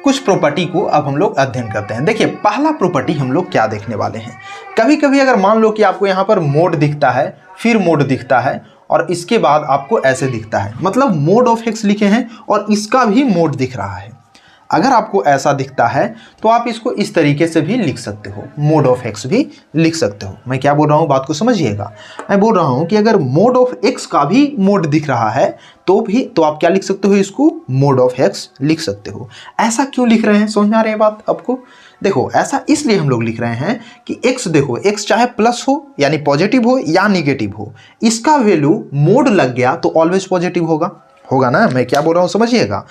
कुछ प्रॉपर्टी को अब हम लोग अध्ययन करते हैं। देखिए पहला प्रॉपर्टी हम लोग क्या देखने वाले हैं, कभी कभी अगर मान लो कि आपको यहाँ पर मोड दिखता है, फिर मोड दिखता है और इसके बाद आपको ऐसे दिखता है, मतलब मोड ऑफ एक्स लिखे हैं और इसका भी मोड दिख रहा है। अगर आपको ऐसा दिखता है तो आप इसको इस तरीके से भी लिख सकते हो, मोड ऑफ एक्स भी लिख सकते हो। मैं क्या बोल रहा हूँ बात को समझिएगा। मैं बोल रहा हूँ कि अगर मोड ऑफ एक्स का भी मोड दिख रहा है तो आप क्या लिख सकते हो, इसको मोड ऑफ एक्स लिख सकते हो। ऐसा क्यों लिख रहे हैं, समझ में आ रही है बात आपको? देखो ऐसा इसलिए हम लोग लिख रहे हैं कि x, देखो x चाहे प्लस हो यानी पॉजिटिव हो या निगेटिव हो, इसका वैल्यू मोड लग गया तो ऑलवेज पॉजिटिव होगा ना। मैं क्या बोल रहा हूँ समझिएगा।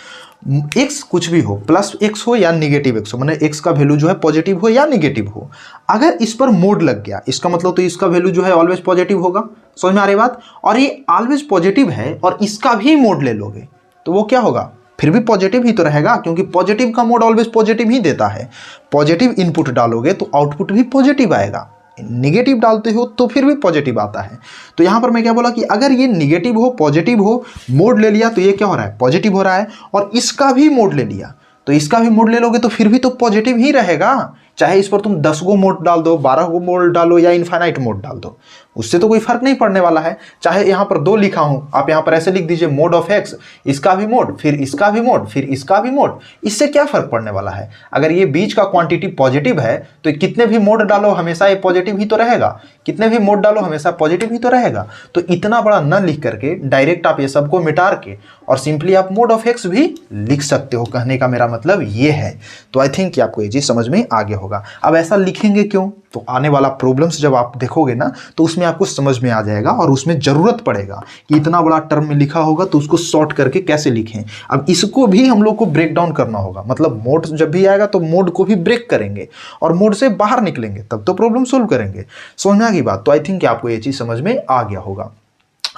x कुछ भी हो, प्लस x हो या निगेटिव x हो, मैंने x का वैल्यू जो है पॉजिटिव हो या निगेटिव हो, अगर इस पर मोड लग गया इसका मतलब तो इसका वैल्यू जो है ऑलवेज पॉजिटिव होगा। समझ में आ रही बात? और ये ऑलवेज पॉजिटिव है और इसका भी मोड ले लोगे तो वो क्या होगा, फिर भी पॉजिटिव ही तो रहेगा, क्योंकि पॉजिटिव का मोड ऑलवेज पॉजिटिव ही देता है। पॉजिटिव इनपुट डालोगे तो आउटपुट भी पॉजिटिव आएगा, निगेटिव डालते हो तो फिर भी पॉजिटिव आता है। तो यहाँ पर मैं क्या बोला कि अगर ये निगेटिव हो पॉजिटिव हो, मोड ले लिया तो ये क्या हो रहा है, पॉजिटिव हो रहा है, और इसका भी मोड ले लिया तो इसका भी मोड ले लोगे तो फिर भी तो पॉजिटिव ही रहेगा। चाहे इस पर तुम 10 गो मोड डाल दो, 12 गो मोड डालो या इनफाइनाइट मोड डाल दो, उससे तो कोई फर्क नहीं पड़ने वाला है। चाहे यहाँ पर 2 लिखा हूं, आप यहाँ पर ऐसे लिख दीजिए मोड ऑफ एक्स, इसका भी मोड, फिर इसका भी मोड, फिर इसका भी मोड, इससे क्या फर्क पड़ने वाला है। अगर ये बीच का क्वांटिटी पॉजिटिव है तो कितने भी मोड डालो हमेशा ये पॉजिटिव ही तो रहेगा, कितने भी मोड डालो हमेशा पॉजिटिव ही तो रहेगा। तो इतना बड़ा न लिख करके डायरेक्ट आप ये सबको मिटार के और सिंपली आप मोड ऑफ एक्स भी लिख सकते हो, कहने का मेरा मतलब ये है। तो आई थिंक कि आपको ये चीज समझ में आ गया होगा। अब ऐसा लिखेंगे क्यों, तो आने वाला प्रॉब्लम्स जब आप देखोगे ना तो उसमें आपको समझ में आ जाएगा और उसमें जरूरत पड़ेगा कि इतना बड़ा टर्म में लिखा होगा तो उसको शॉर्ट करके कैसे लिखें। अब इसको भी हम लोग को ब्रेक डाउन करना होगा, मतलब मोड जब भी आएगा तो मोड को भी ब्रेक करेंगे और मोड से बाहर निकलेंगे तब तो प्रॉब्लम सोल्व करेंगे। समझना की बात। तो आई थिंक आपको ये चीज समझ में आ गया होगा।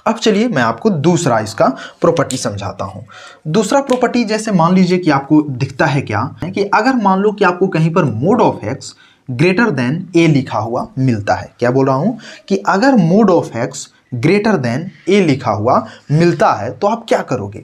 अब चलिए मैं आपको दूसरा इसका प्रॉपर्टी समझाता हूं। दूसरा प्रॉपर्टी जैसे मान लीजिए कि आपको दिखता है क्या है कि अगर मान लो कि आपको कहीं पर mod of x greater than a लिखा हुआ मिलता है, क्या बोल रहा हूं कि अगर mod of x greater than a लिखा हुआ मिलता है तो आप क्या करोगे।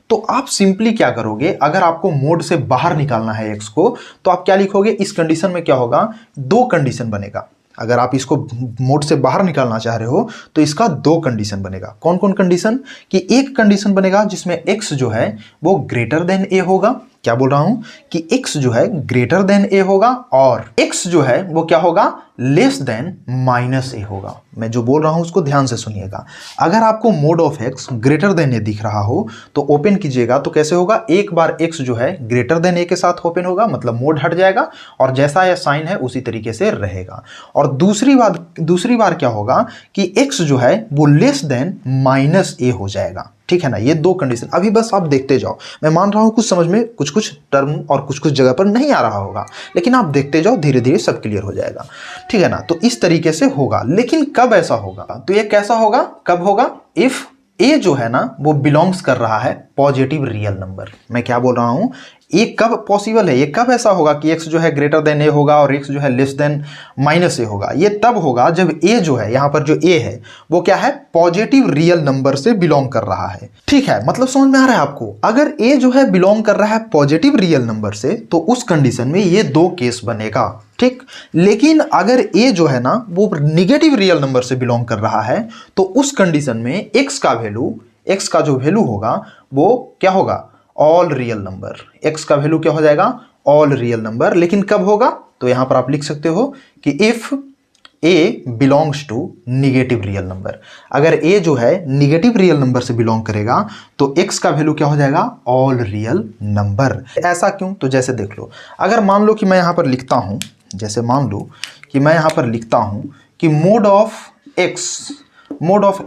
तो आप सिंपली क्या करोगे, अगर आपको मोड से बाहर निकालना है एक्स को तो आप क्या लिखोगे, इस कंडीशन में क्या होगा, 2 कंडीशन बनेगा। अगर आप इसको मोड से बाहर निकालना चाह रहे हो तो इसका 2 कंडीशन बनेगा। कौन कौन कंडीशन, कि एक कंडीशन बनेगा जिसमें x जो है वो ग्रेटर देन a होगा, क्या बोल रहा हूं कि x जो है ग्रेटर देन a होगा, और x जो है वो क्या होगा, लेस देन माइनस a होगा। मैं जो बोल रहा हूं उसको ध्यान से सुनिएगा। अगर आपको mod of x greater than a दिख रहा हो तो ओपन कीजिएगा तो कैसे होगा, एक बार x जो है ग्रेटर देन a के साथ ओपन होगा, मतलब मोड हट जाएगा और जैसा यह साइन है उसी तरीके से रहेगा। और दूसरी बार क्या होगा कि x जो है वो लेस देन माइनस a हो जाएगा। ठीक है ना, ये 2 कंडीशन। अभी बस आप देखते जाओ, मैं मान रहा हूं कुछ समझ में कुछ टर्म और कुछ जगह पर नहीं आ रहा होगा, लेकिन आप देखते जाओ, धीरे धीरे सब क्लियर हो जाएगा। ठीक है ना, तो इस तरीके से होगा। लेकिन कब ऐसा होगा, तो ये कैसा होगा, कब होगा, इफ ए जो है ना वो बिलोंग्स कर रहा है पॉजिटिव रियल नंबर। मैं क्या बोल रहा हूं, ये कब पॉसिबल है, ये कब ऐसा होगा कि x जो है ग्रेटर देन a होगा और x जो है लेस देन माइनस a होगा। ये तब होगा जब a जो है, यहाँ पर जो a है वो क्या है, पॉजिटिव रियल नंबर से बिलोंग कर रहा है। ठीक है, मतलब समझ में आ रहा है आपको। अगर a जो है बिलोंग कर रहा है पॉजिटिव रियल नंबर से तो उस कंडीशन में ये 2 केस बनेगा। ठीक, लेकिन अगर a जो है ना वो निगेटिव रियल नंबर से बिलोंग कर रहा है तो उस कंडीशन में x का जो वैल्यू होगा वो क्या होगा, ऑल रियल नंबर। x का वैल्यू क्या हो जाएगा, ऑल रियल नंबर। लेकिन कब होगा, तो यहां पर आप लिख सकते हो कि if a belongs to negative real number. अगर a जो है निगेटिव रियल नंबर से बिलोंग करेगा तो x का वैल्यू क्या हो जाएगा, ऑल रियल नंबर। ऐसा क्यों, तो जैसे देख लो, अगर मान लो कि मैं यहां पर लिखता हूं, जैसे मान लो कि मैं यहां पर लिखता हूं कि mod of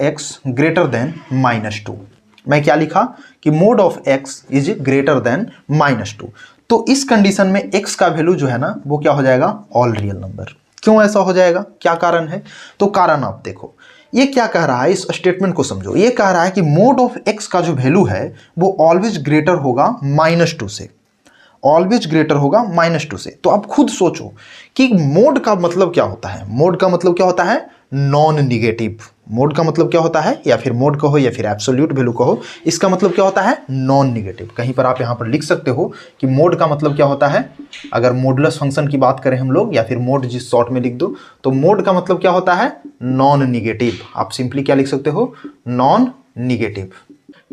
x greater then -2। मैं क्या लिखा कि mod of x is greater than -2। तो इस कंडीशन में x का वैल्यू जो है ना वो क्या हो जाएगा, ऑल रियल नंबर। क्यों ऐसा हो जाएगा, क्या कारण है, तो कारण आप देखो, ये क्या कह रहा है, इस स्टेटमेंट को समझो। ये कह रहा है कि मोड ऑफ x का जो वैल्यू है वो ऑलवेज ग्रेटर होगा -2 से, ऑलवेज ग्रेटर होगा -2 से। तो आप खुद सोचो कि मोड का मतलब क्या होता है, मोड का मतलब क्या होता है, नॉन निगेटिव। मोड का मतलब क्या होता है, या फिर मोड कहो या फिर एब्सोल्यूट वैल्यू कहो, इसका मतलब क्या होता है, नॉन निगेटिव। कहीं पर आप यहाँ पर लिख सकते हो कि मोड का मतलब क्या होता है, अगर मोडुलस फंक्शन की बात करें हम लोग, या फिर मोड जिस शॉर्ट में लिख दो, तो मोड का मतलब क्या होता है, नॉन निगेटिव। आप सिंपली क्या लिख सकते हो, नॉन निगेटिव।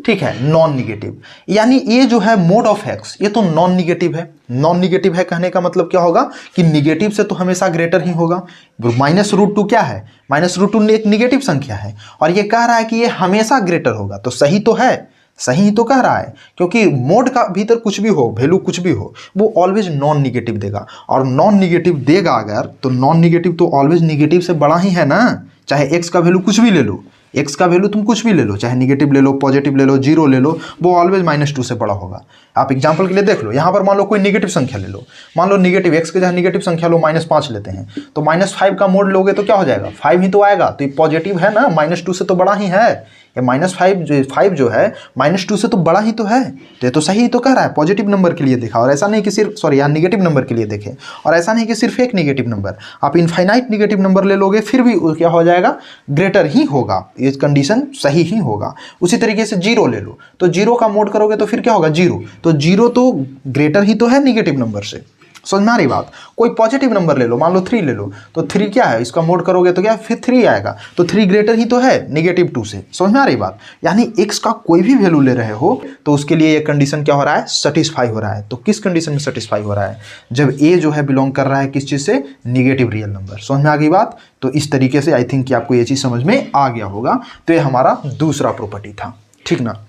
ठीक है, नॉन निगेटिव, यानी ये जो है मोड ऑफ एक्स, ये तो नॉन निगेटिव है। नॉन निगेटिव है कहने का मतलब क्या होगा कि निगेटिव से तो हमेशा ग्रेटर ही होगा। -√2 क्या है, -√2 एक निगेटिव संख्या है, और ये कह रहा है कि ये हमेशा ग्रेटर होगा, तो सही तो है, सही ही तो कह रहा है, क्योंकि मोड का भीतर कुछ भी हो, वैल्यू कुछ भी हो, वो ऑलवेज नॉन निगेटिव देगा। और नॉन निगेटिव देगा अगर, तो नॉन निगेटिव तो ऑलवेज निगेटिव से बड़ा ही है ना। चाहे एक्स का वैल्यू कुछ भी ले लो, एक्स का वैल्यू तुम कुछ भी ले लो, चाहे निगेटिव ले लो, पॉजिटिव ले लो, जीरो ले लो, वो ऑलवेज -2 से बड़ा होगा। आप एग्जांपल के लिए देख लो, यहाँ पर मान लो कोई निगेटिव संख्या ले लो, मान लो निगेटिव एक्स के जहाँ निगेटिव संख्या लो -5 लेते हैं, तो -5 का मोड लोगे तो क्या हो जाएगा, 5 ही तो आएगा। तो ये पॉजिटिव है ना, -2 से तो बड़ा ही है, ये -5 जो है -2 से तो बड़ा ही तो है। तो ये तो सही तो कह रहा है, पॉजिटिव नंबर के लिए देखा, और ऐसा नहीं कि सिर्फ यहाँ निगेटिव नंबर के लिए देखे, और ऐसा नहीं कि सिर्फ एक निगेटिव नंबर, आप इनफाइनाइट निगेटिव नंबर ले लोगे फिर भी क्या हो जाएगा, ग्रेटर ही होगा, ये कंडीशन सही ही होगा। उसी तरीके से जीरो ले लो, तो जीरो का मोड करोगे तो फिर क्या होगा, जीरो, तो जीरो तो ग्रेटर ही तो है निगेटिव नंबर से। समझ में आ रही बात। कोई पॉजिटिव नंबर ले लो, मान लो 3 ले लो, तो 3 क्या है, इसका मोड करोगे तो क्या फिर 3 आएगा, तो 3 ग्रेटर ही तो है -2 से। समझ में आ रही बात। यानी x का कोई भी वैल्यू ले रहे हो तो उसके लिए ये कंडीशन क्या हो रहा है, सेटिस्फाई हो रहा है। तो किस कंडीशन में सेटिस्फाई हो रहा है, जब a जो है बिलोंग कर रहा है किस चीज़ से, निगेटिव रियल नंबर। समझ में आ गई बात। तो इस तरीके से आई थिंक कि आपको ये चीज़ समझ में आ गया होगा। तो ये हमारा दूसरा प्रॉपर्टी था, ठीक ना।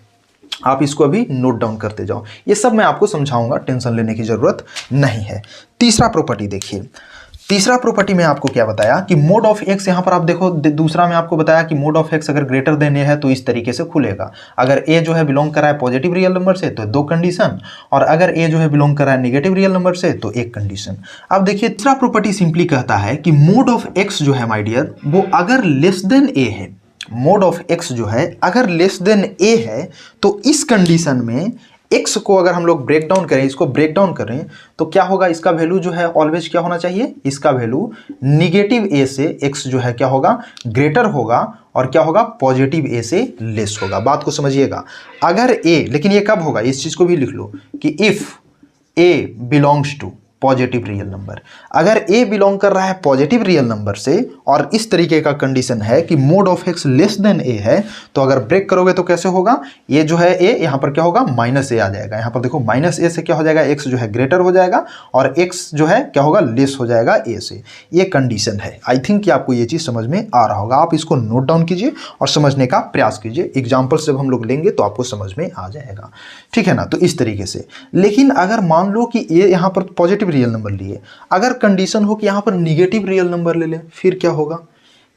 आप इसको अभी नोट डाउन करते जाओ, ये सब मैं आपको समझाऊंगा, टेंशन लेने की जरूरत नहीं है। तीसरा प्रॉपर्टी देखिए, तीसरा प्रॉपर्टी में आपको क्या बताया कि मोड ऑफ एक्स, यहाँ पर आप देखो, दूसरा में आपको बताया कि मोड ऑफ एक्स अगर ग्रेटर देन ए है तो इस तरीके से खुलेगा। अगर ए जो है बिलोंग कर रहा है पॉजिटिव रियल नंबर से तो 2 कंडीशन, और अगर ए जो है बिलोंग कर रहा है नेगेटिव रियल नंबर से तो 1 कंडीशन। अब देखिए तीसरा प्रॉपर्टी सिंपली कहता है कि मोड ऑफ एक्स जो है माय डियर, वो अगर लेस देन ए है, मोड ऑफ एक्स जो है अगर लेस देन ए है, तो इस कंडीशन में x को अगर हम लोग ब्रेक डाउन करें, इसको ब्रेक डाउन करें, तो क्या होगा, इसका वैल्यू जो है ऑलवेज क्या होना चाहिए, इसका वैल्यू निगेटिव a से x जो है क्या होगा, ग्रेटर होगा, और क्या होगा, पॉजिटिव a से लेस होगा। बात को समझिएगा। अगर a, लेकिन ये कब होगा, इस चीज को भी लिख लो कि if a belongs to positive real number, अगर a बिलोंग कर रहा है पॉजिटिव रियल नंबर से और इस तरीके का कंडीशन है कि mod of x less than a है, तो अगर ब्रेक करोगे तो कैसे होगा, ये जो है a, यहाँ पर क्या होगा, -a आ जाएगा। यहाँ पर देखो -a से क्या हो जाएगा, x जो है ग्रेटर हो जाएगा, और x जो है क्या होगा, लेस हो जाएगा a से। ये कंडीशन है। आई थिंक कि आपको ये चीज़ समझ में आ रहा होगा। आप इसको नोट डाउन कीजिए और समझने का प्रयास कीजिए। एग्जाम्पल्स जब हम लोग लेंगे तो आपको समझ में आ जाएगा, ठीक है ना। तो इस तरीके से। लेकिन अगर मान लो कि ये यहाँ पर पॉजिटिव रियल नंबर लिए, अगर कंडीशन हो कि यहाँ पर निगेटिव रियल नंबर ले लें, फिर क्या होगा,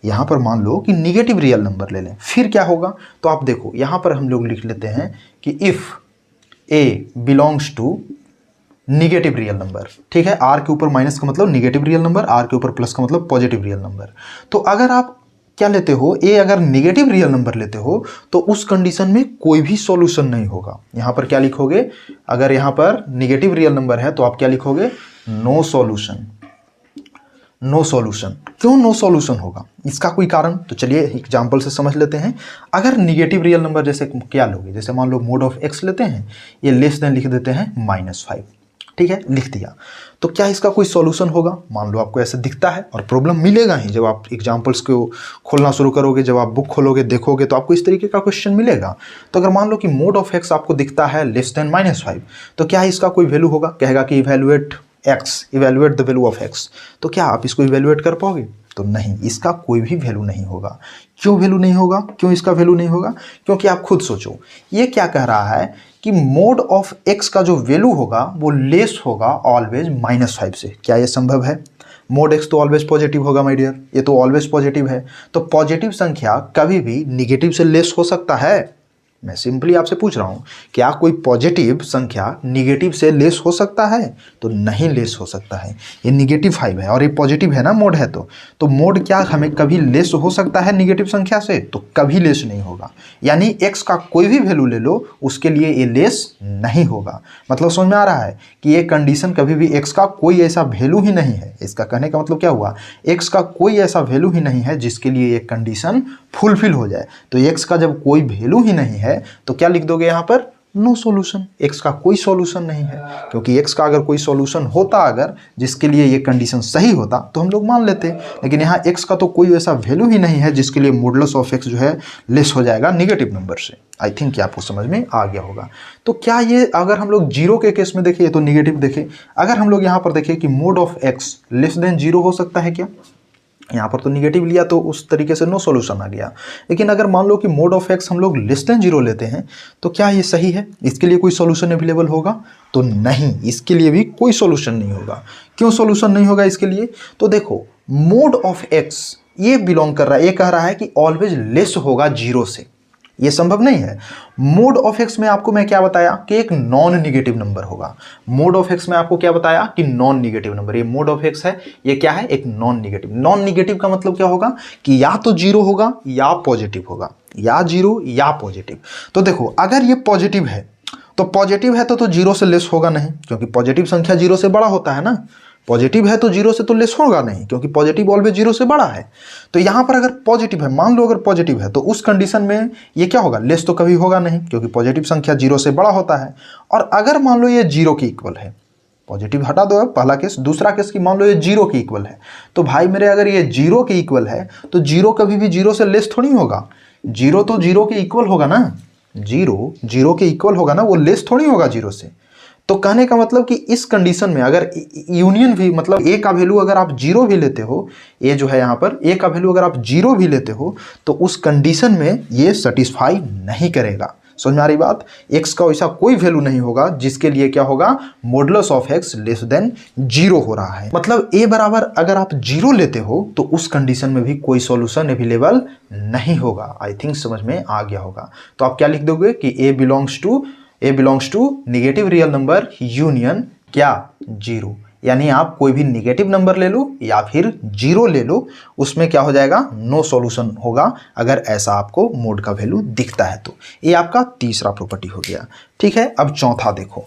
यहाँ पर मान लो कि निगेटिव रियल नंबर ले लें, फिर क्या होगा। तो आप देखो यहाँ पर हम लोग लिख लेते हैं कि if a belongs to negative real number, ठीक है। r के ऊपर माइनस का मतलब निगेटिव रियल नंबर, r के ऊपर प्लस का मतलब पॉजिटिव रियल नंबर। तो अगर आप क्या लेते हो, a अगर निगेटिव रियल नंबर लेते हो तो उस कंडीशन में कोई भी सॉल्यूशन नहीं होगा। यहाँ पर क्या लिखोगे, अगर यहाँ पर निगेटिव रियल नंबर है तो आप क्या लिखोगे, नो सॉल्यूशन। नो सॉल्यूशन, क्यों नो सॉल्यूशन होगा, इसका कोई कारण, तो चलिए एग्जांपल से समझ लेते हैं। अगर निगेटिव रियल नंबर जैसे क्या लोगे, जैसे मान लो मोड ऑफ एक्स लेते हैं, ये लेस देन लिख देते हैं -5, ठीक है, लिख दिया। तो क्या इसका कोई सॉल्यूशन होगा, मान लो आपको ऐसे दिखता है, और प्रॉब्लम मिलेगा ही जब आप एग्जांपल्स को खोलना शुरू करोगे, जब आप बुक खोलोगे देखोगे तो आपको इस तरीके का क्वेश्चन मिलेगा। तो अगर मान लो कि मोड ऑफ एक्स आपको दिखता है लेस देन -5, तो क्या इसका कोई वैल्यू होगा, कहेगा कि evaluate x, evaluate the value of x, तो क्या आप इसको इवेल्युएट कर पाओगे, तो नहीं, इसका कोई भी वैल्यू नहीं होगा। क्यों वैल्यू नहीं होगा, क्यों इसका वैल्यू नहीं होगा, क्योंकि आप खुद सोचो, ये क्या कह रहा है कि मोड ऑफ एक्स का जो वैल्यू होगा वो लेस होगा ऑलवेज -5 से। क्या ये संभव है, मोड एक्स तो ऑलवेज पॉजिटिव होगा माय डियर, ये तो ऑलवेज पॉजिटिव है। तो पॉजिटिव संख्या कभी भी निगेटिव से लेस हो सकता है, मैं सिंपली आपसे पूछ रहा हूँ, क्या कोई पॉजिटिव संख्या निगेटिव से लेस हो सकता है? तो नहीं लेस हो सकता है। ये -5 है और ये पॉजिटिव है ना, मोड है तो मोड क्या हमें कभी लेस हो सकता है निगेटिव संख्या से? तो कभी लेस नहीं होगा। यानी x का कोई भी वैल्यू ले लो, उसके लिए ये लेस नहीं होगा। मतलब समझ में आ रहा है कि ये कंडीशन कभी भी x का कोई ऐसा वैल्यू ही नहीं है। इसका कहने का मतलब क्या हुआ, x का कोई ऐसा वैल्यू ही नहीं है जिसके लिए ये कंडीशन फुलफिल हो जाए। तो x का जब कोई वैल्यू ही नहीं है तो क्या लिख दोगे यहाँ पर? No solution. x का कोई सॉल्यूशन नहीं है, क्योंकि x का अगर कोई सॉल्यूशन होता, अगर जिसके लिए ये कंडीशन सही होता तो हम लोग मान लेते। लेकिन यहाँ x का तो कोई ऐसा वैल्यू ही नहीं है जिसके लिए मॉडुलस ऑफ x जो है लेस हो जाएगा निगेटिव नंबर से। आई थिंक कि आपको समझ में आ गया होगा। तो क्या ये अगर हम लोग जीरो के केस में देखें, तो निगेटिव देखें, अगर हम लोग यहाँ पर देखें कि mod of x less than zero हो सकता है क्या? यहाँ पर तो निगेटिव लिया तो उस तरीके से नो सॉल्यूशन आ गया। लेकिन अगर मान लो कि मोड ऑफ x हम लोग लेस देन जीरो लेते हैं, तो क्या ये सही है? इसके लिए कोई सॉल्यूशन अवेलेबल होगा? तो नहीं, इसके लिए भी कोई सॉल्यूशन नहीं होगा। क्यों सॉल्यूशन नहीं होगा इसके लिए? तो देखो, मोड ऑफ x ये बिलोंग कर रहा है, ये कह रहा है कि ऑलवेज लेस होगा जीरो से। ये संभव नहीं है। मोड ऑफ x में आपको मैं क्या बताया कि एक नॉन निगेटिव नंबर होगा। मोड ऑफ x में आपको क्या बताया कि नॉन निगेटिव नंबर। ये मोड ऑफ x है, ये क्या है? एक नॉन निगेटिव। नॉन निगेटिव का मतलब क्या होगा कि या तो जीरो होगा या पॉजिटिव होगा, या जीरो या पॉजिटिव। तो देखो, अगर ये पॉजिटिव है तो पॉजिटिव है तो जीरो से लेस होगा नहीं, क्योंकि पॉजिटिव संख्या जीरो से बड़ा होता है ना। पॉजिटिव है तो जीरो से तो लेस होगा नहीं, क्योंकि पॉजिटिव ऑलवेज जीरो से बड़ा है। तो यहाँ पर अगर पॉजिटिव है, मान लो अगर पॉजिटिव है, तो उस कंडीशन में ये क्या होगा? लेस तो कभी होगा नहीं, क्योंकि पॉजिटिव संख्या जीरो से बड़ा होता है। और अगर मान लो ये जीरो के इक्वल है, पॉजिटिव हटा दो पहला केस, दूसरा केस की मान लो ये जीरो के इक्वल है, तो भाई मेरे अगर ये जीरो के इक्वल है तो जीरो कभी भी जीरो से लेस थोड़ी होगा। जीरो तो जीरो के इक्वल होगा ना, जीरो जीरो के इक्वल होगा ना, वो लेस थोड़ी होगा जीरो से। तो कहने का मतलब कि इस कंडीशन में अगर यूनियन भी, मतलब ए का वैल्यू अगर आप जीरो भी लेते हो, ए जो है यहाँ पर ए का वैल्यू अगर आप जीरो भी लेते हो, तो उस कंडीशन में ये सेटिस्फाई नहीं करेगा। समझ में आ रही बात? x का ऐसा कोई वैल्यू नहीं होगा जिसके लिए क्या होगा? Modulus of x less than zero हो रहा है। मतलब a बराबर अगर आप जीरो लेते हो तो उस कंडीशन में भी कोई सॉल्यूशन अवेलेबल नहीं होगा। आई थिंक समझ में आ गया होगा। तो आप क्या लिख दोगे कि a belongs to negative real number union क्या? जीरो। यानी आप कोई भी नेगेटिव नंबर ले लो या फिर जीरो ले लो, उसमें क्या हो जाएगा? नो सॉल्यूशन होगा अगर ऐसा आपको मोड का वैल्यू दिखता है तो। ये आपका तीसरा प्रॉपर्टी हो गया। ठीक है, अब चौथा देखो।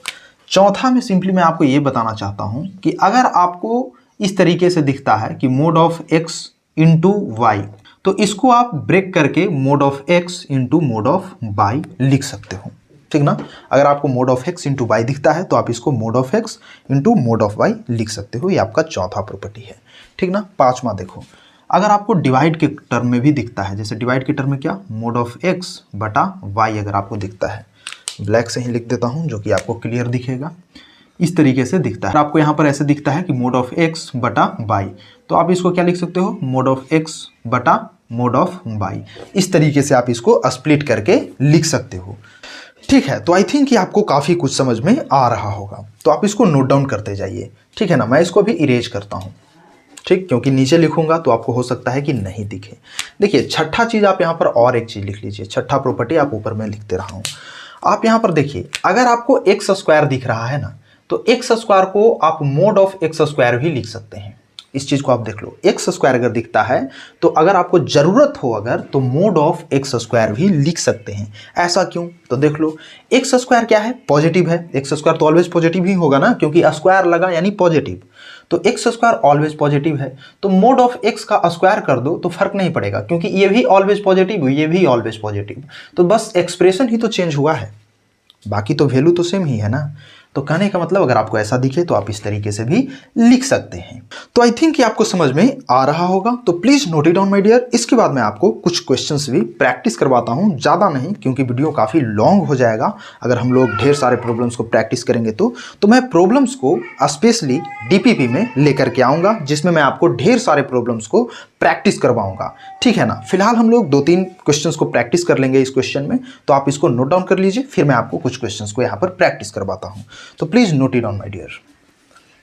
चौथा में सिंपली मैं आपको ये बताना चाहता हूं कि अगर आपको इस तरीके से दिखता है कि mod of x into Y, तो इसको आप ब्रेक करके mod of x into mod of y लिख सकते हो। ठीक ना? अगर आपको mod of x into Y दिखता है तो आप इसको mod of x into mod of y लिख सकते हो। ये आपका चौथा प्रॉपर्टी है। ठीक ना? पांचवा देखो, अगर आपको डिवाइड के टर्म में भी दिखता है, जैसे डिवाइड के टर्म में क्या? मोड ऑफ x बटा y अगर आपको दिखता है, ब्लैक से ही लिख देता हूं जो कि आपको क्लियर दिखेगा। इस तरीके से दिखता है। आपको यहाँ पर ऐसे दिखता है कि मोड ऑफ x बटा y, तो आप इसको क्या लिख सकते हो? मोड ऑफ x बटा मोड ऑफ y। इस तरीके से आप इसको स्प्लिट करके लिख सकते हो। ठीक है, तो आई थिंक कि आपको काफ़ी कुछ समझ में आ रहा होगा। तो आप इसको नोट डाउन करते जाइए। ठीक है ना? मैं इसको भी इरेज करता हूँ, ठीक, क्योंकि नीचे लिखूंगा तो आपको हो सकता है कि नहीं दिखे। देखिए, छठा चीज़ आप यहाँ पर और एक चीज़ लिख लीजिए। छठा प्रॉपर्टी आप ऊपर में लिखते रहा हूँ। आप यहाँ पर देखिए, अगर आपको एक्स स्क्वायर दिख रहा है ना, तो एक्स स्क्वायर को आप मोड ऑफ एक्स स्क्वायर भी लिख सकते हैं। इस चीज को आप देख लो, एक्स स्क्वायर अगर दिखता है तो अगर आपको जरूरत हो अगर, तो मोड ऑफ एक्स स्क्वायर भी लिख सकते हैं। ऐसा क्यों? तो देख लो, एक्स स्क्वायर क्या है? पॉजिटिव है। एक्स स्क्वायर तो ऑलवेज पॉजिटिव ही होगा ना, क्योंकि स्क्वायर लगा यानी पॉजिटिव। तो एक्स स्क्वायर ऑलवेज पॉजिटिव है, तो मोड ऑफ एक्स का स्क्वायर कर दो तो फर्क नहीं पड़ेगा, क्योंकि ये भी ऑलवेज पॉजिटिव, ये भी ऑलवेज पॉजिटिव। तो बस एक्सप्रेशन ही तो चेंज हुआ है, बाकी तो वैल्यू तो सेम ही है ना। तो कहने का मतलब अगर आपको ऐसा दिखे तो आप इस तरीके से भी लिख सकते हैं। तो आई थिंक कि आपको समझ में आ रहा होगा। तो please note it down my dear. इसके बाद मैं आपको कुछ क्वेश्चंस भी प्रैक्टिस करवाता हूं, ज़्यादा नहीं, क्योंकि वीडियो काफ़ी लॉन्ग हो जाएगा अगर हम लोग ढेर सारे प्रॉब्लम्स को प्रैक्टिस करेंगे तो मैं प्रॉब्लम्स को स्पेशली डीपीपी में लेकर के आऊँगा, जिसमें मैं आपको ढेर सारे प्रॉब्लम्स को प्रैक्टिस करवाऊंगा। ठीक है ना? फिलहाल हम लोग 2-3 क्वेश्चंस को प्रैक्टिस कर लेंगे इस क्वेश्चन में, तो आप इसको नोट डाउन कर लीजिए, फिर मैं आपको कुछ क्वेश्चंस को यहाँ पर प्रैक्टिस करवाता हूँ। तो please note it down my dear.